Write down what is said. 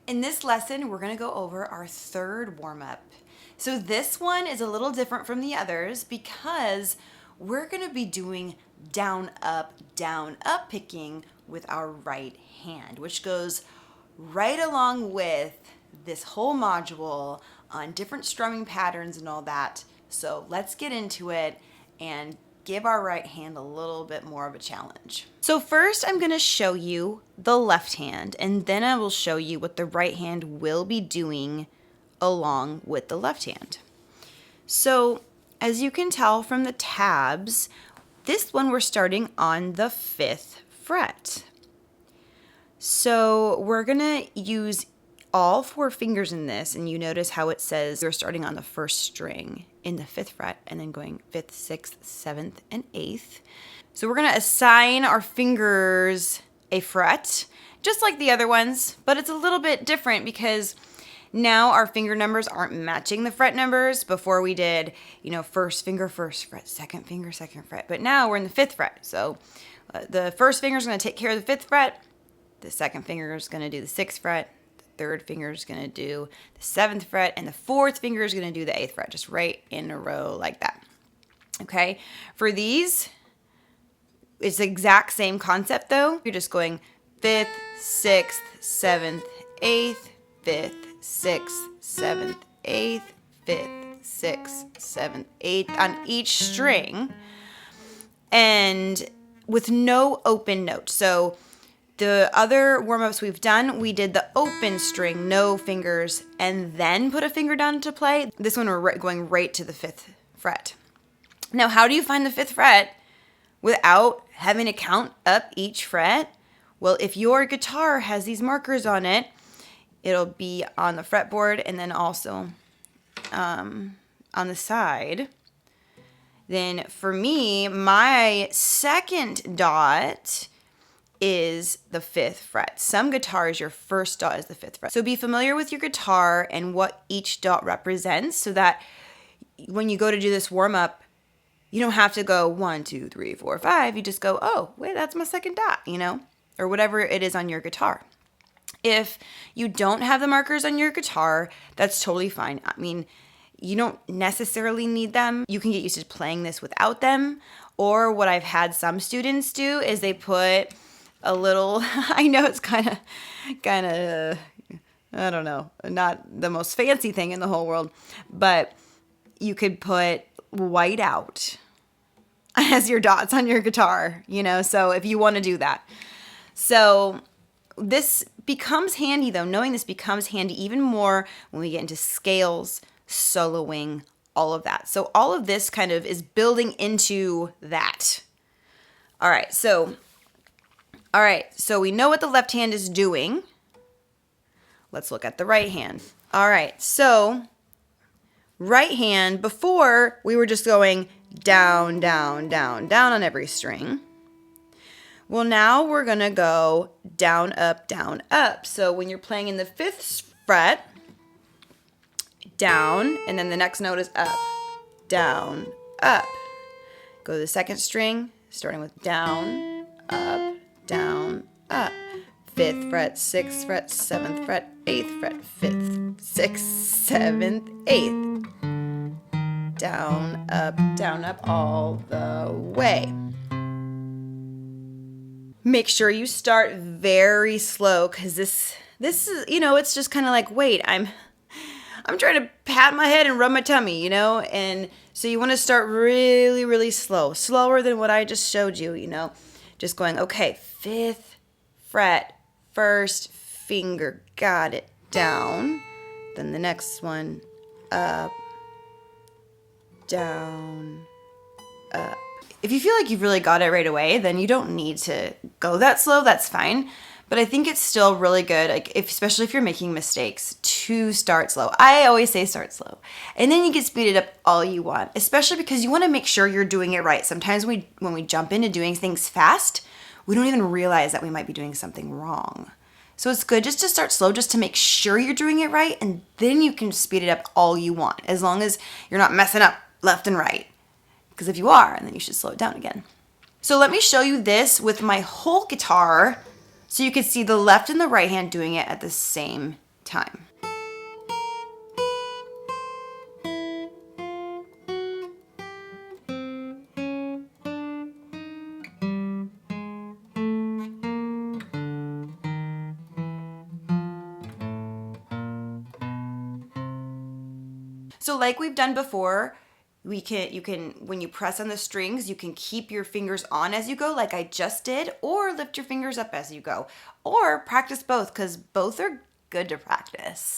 In this lesson, we're going to go over our third warm-up. So this one is a little different from the others because we're going to be doing down, up picking with our right hand, which goes right along with this whole module on different strumming patterns and all that. So let's get into it and give our right hand a little bit more of a challenge. So first I'm going to show you the left hand, and then I will show you what the right hand will be doing along with the left hand. So as you can tell from the tabs, this one we're starting on the 5th fret. So we're going to use all 4 fingers in this, and you notice how it says we're starting on the 1st string in the 5th fret and then going 5th, 6th, 7th, and 8th. So we're going to assign our fingers a fret, just like the other ones, but it's a little bit different because now our finger numbers aren't matching the fret numbers. Before we did, first finger, 1st fret, second finger, 2nd fret, but now we're in the 5th fret. So the 1st finger is going to take care of the 5th fret, the 2nd finger is going to do the 6th fret, 3rd finger is going to do the 7th fret, and the 4th finger is going to do the 8th fret, just right in a row like that. Okay, for these, it's the exact same concept though. You're just going 5th, 6th, 7th, 8th, 5th, 6th, 7th, 8th, 5th, 6th, 7th, 8th on each string, and with no open note. So the other warm-ups we've done, we did the open string, no fingers, and then put a finger down to play. This one we're going right to the 5th fret. Now, how do you find the 5th fret without having to count up each fret? Well, if your guitar has these markers on it, it'll be on the fretboard and then also on the side. Then for me, my second dot is the 5th fret. Some guitars, your first dot is the 5th fret. So be familiar with your guitar and what each dot represents so that when you go to do this warm-up, you don't have to go 1, 2, 3, 4, 5. You just go, oh, wait, that's my second dot, or whatever it is on your guitar. If you don't have the markers on your guitar, that's totally fine. I mean, you don't necessarily need them. You can get used to playing this without them. Or what I've had some students do is they put a little, I know it's kind of, I don't know, not the most fancy thing in the whole world, but you could put white out as your dots on your guitar, so if you want to do that. So this becomes handy though, knowing this becomes handy even more when we get into scales, soloing, all of that. So all of this kind of is building into that. All right, so we know what the left hand is doing. Let's look at the right hand. All right, so right hand, before we were just going down, down, down, down on every string. Well, now we're going to go down, up, down, up. So when you're playing in the 5th fret, down, and then the next note is up, down, up. Go to the 2nd string, starting with down, up, down, up. 5th fret, 6th fret, 7th fret, 8th fret, 5th, 6th, 7th, 8th. Down, up, all the way. Make sure you start very slow because this is, it's just kind of like, wait, I'm trying to pat my head and rub my tummy, and so you want to start really, really slow, slower than what I just showed you, just going, okay, 5th fret, 1st finger, got it, down, then the next one, up, down, up. If you feel like you've really got it right away, then you don't need to go that slow, that's fine. But I think it's still really good, especially if you're making mistakes, to start slow. I always say start slow. And then you can speed it up all you want, especially because you want to make sure you're doing it right. Sometimes when we jump into doing things fast, we don't even realize that we might be doing something wrong. So it's good just to start slow, just to make sure you're doing it right, and then you can speed it up all you want, as long as you're not messing up left and right. Because if you are, then you should slow it down again. So let me show you this with my whole guitar so you can see the left and the right hand doing it at the same time. So like we've done before, you can when you press on the strings, you can keep your fingers on as you go like I just did, or lift your fingers up as you go, or practice both because both are good to practice.